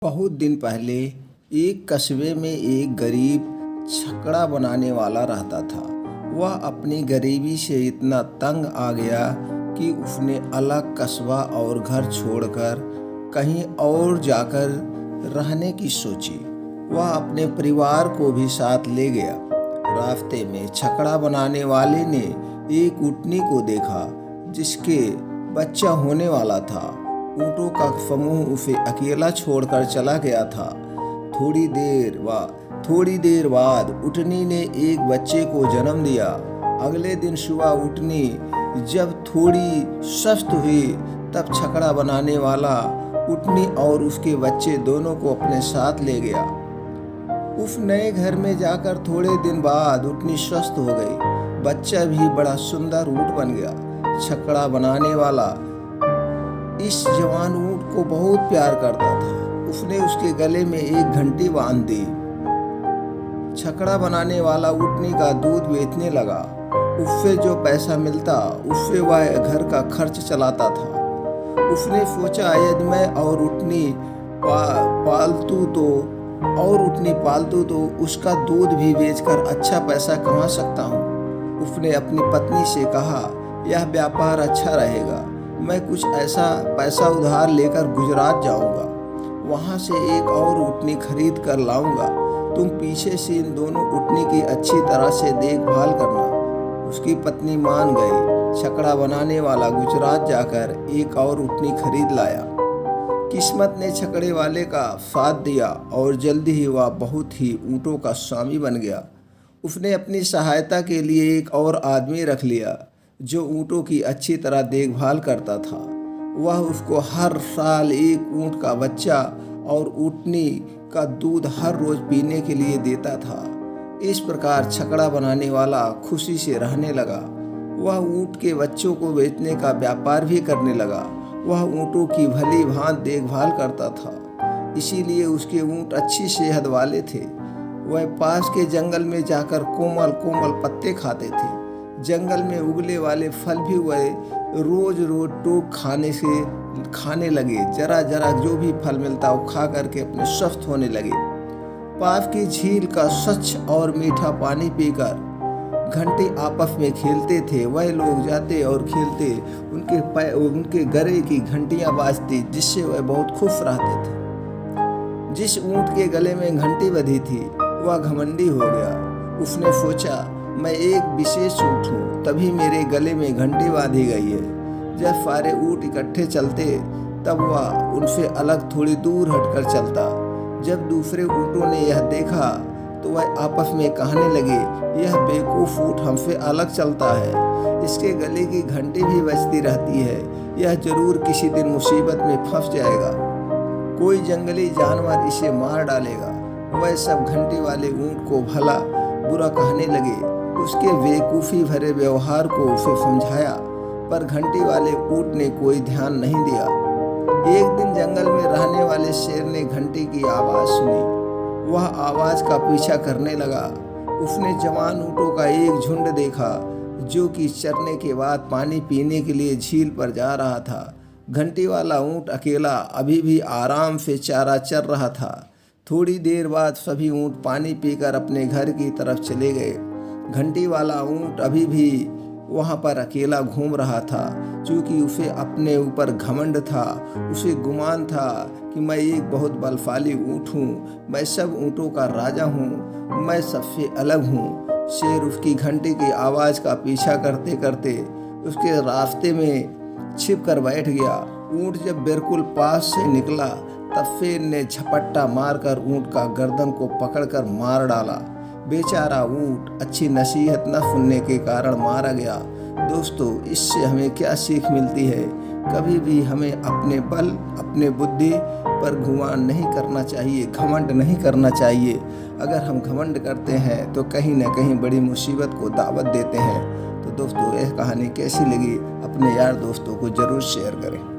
बहुत दिन पहले एक कस्बे में एक गरीब छकड़ा बनाने वाला रहता था। वह अपनी गरीबी से इतना तंग आ गया कि उसने अलग कस्बा और घर छोड़कर कहीं और जाकर रहने की सोची। वह अपने परिवार को भी साथ ले गया। रास्ते में छकड़ा बनाने वाले ने एक ऊँटनी को देखा जिसके बच्चा होने वाला था। ऊँटों का समूह उसे अकेला छोड़कर चला गया था। थोड़ी देर बाद ऊँटनी ने एक बच्चे को जन्म दिया। अगले दिन सुबह ऊँटनी जब थोड़ी स्वस्थ हुई तब छकड़ा बनाने वाला ऊँटनी और उसके बच्चे दोनों को अपने साथ ले गया। उस नए घर में जाकर थोड़े दिन बाद ऊँटनी स्वस्थ हो गई। बच्चा भी बड़ा सुंदर ऊँट बन गया। छकड़ा बनाने वाला इस जवान ऊँट को बहुत प्यार करता था। उसने उसके गले में एक घंटी बांध दी। छकड़ा बनाने वाला ऊँटनी का दूध बेचने लगा। उससे जो पैसा मिलता उससे वह घर का खर्च चलाता था। उसने सोचा यदि मैं और ऊँटनी पालतू तो उसका दूध भी बेचकर अच्छा पैसा कमा सकता हूँ। उसने अपनी पत्नी से कहा, यह व्यापार अच्छा रहेगा। मैं कुछ ऐसा पैसा उधार लेकर गुजरात जाऊंगा, वहां से एक और ऊँटनी खरीद कर लाऊंगा। तुम पीछे से इन दोनों ऊँटनी की अच्छी तरह से देखभाल करना। उसकी पत्नी मान गई। छकड़ा बनाने वाला गुजरात जाकर एक और ऊँटनी खरीद लाया। किस्मत ने छकड़े वाले का साथ दिया और जल्दी ही वह बहुत ही ऊँटों का स्वामी बन गया। उसने अपनी सहायता के लिए एक और आदमी रख लिया जो ऊँटों की अच्छी तरह देखभाल करता था। वह उसको हर साल एक ऊँट का बच्चा और ऊँटनी का दूध हर रोज पीने के लिए देता था। इस प्रकार छकड़ा बनाने वाला खुशी से रहने लगा। वह ऊँट के बच्चों को बेचने का व्यापार भी करने लगा। वह ऊँटों की भली भांति देखभाल करता था, इसीलिए उसके ऊँट अच्छी सेहत वाले थे। वह पास के जंगल में जाकर कोमल कोमल पत्ते खाते थे। जंगल में उगले वाले फल भी वह रोज टोक खाने लगे। जरा जरा जो भी फल मिलता वो खा करके अपने स्वस्थ होने लगे। पास की झील का स्वच्छ और मीठा पानी पीकर घंटे आपस में खेलते थे। वह लोग जाते और खेलते, उनके गले की घंटियां बाजती जिससे वह बहुत खुश रहते थे। जिस ऊँट के गले में घंटी बंधी थी वह घमंडी हो गया। उसने सोचा, मैं एक विशेष ऊँट हूँ, तभी मेरे गले में घंटी बांधी गई है। जब सारे ऊँट इकट्ठे चलते तब वह उनसे अलग थोड़ी दूर हटकर चलता। जब दूसरे ऊँटों ने यह देखा तो वह आपस में कहने लगे, यह बेवकूफ ऊँट हमसे अलग चलता है। इसके गले की घंटी भी बजती रहती है। यह जरूर किसी दिन मुसीबत में फंस जाएगा। कोई जंगली जानवर इसे मार डालेगा। वह सब घंटी वाले ऊँट को भला बुरा कहने लगे। उसके बेवकूफ़ी भरे व्यवहार को उसे समझाया, पर घंटी वाले ऊँट ने कोई ध्यान नहीं दिया। एक दिन जंगल में रहने वाले शेर ने घंटी की आवाज़ सुनी। वह आवाज़ का पीछा करने लगा। उसने जवान ऊँटों का एक झुंड देखा जो कि चरने के बाद पानी पीने के लिए झील पर जा रहा था। घंटी वाला ऊँट अकेला अभी भी आराम से चारा चर रहा था। थोड़ी देर बाद सभी ऊँट पानी पीकर अपने घर की तरफ चले गए। घंटी वाला ऊँट अभी भी वहाँ पर अकेला घूम रहा था। क्योंकि उसे अपने ऊपर घमंड था। उसे गुमान था कि मैं एक बहुत बलशाली ऊँट हूँ, मैं सब ऊँटों का राजा हूँ, मैं सबसे अलग हूँ। शेर उसकी घंटी की आवाज़ का पीछा करते करते उसके रास्ते में छिप कर बैठ गया। ऊँट जब बिल्कुल पास से निकला तब शेर ने झपट्टा मारकर ऊँट का गर्दन को पकड़कर मार डाला। बेचारा ऊँट अच्छी नसीहत न सुनने के कारण मारा गया। दोस्तों, इससे हमें क्या सीख मिलती है? कभी भी हमें अपने बल, अपने बुद्धि पर गुमान नहीं करना चाहिए, घमंड नहीं करना चाहिए। अगर हम घमंड करते हैं तो कहीं ना कहीं बड़ी मुसीबत को दावत देते हैं। तो दोस्तों, यह कहानी कैसी लगी अपने यार दोस्तों को ज़रूर शेयर करें।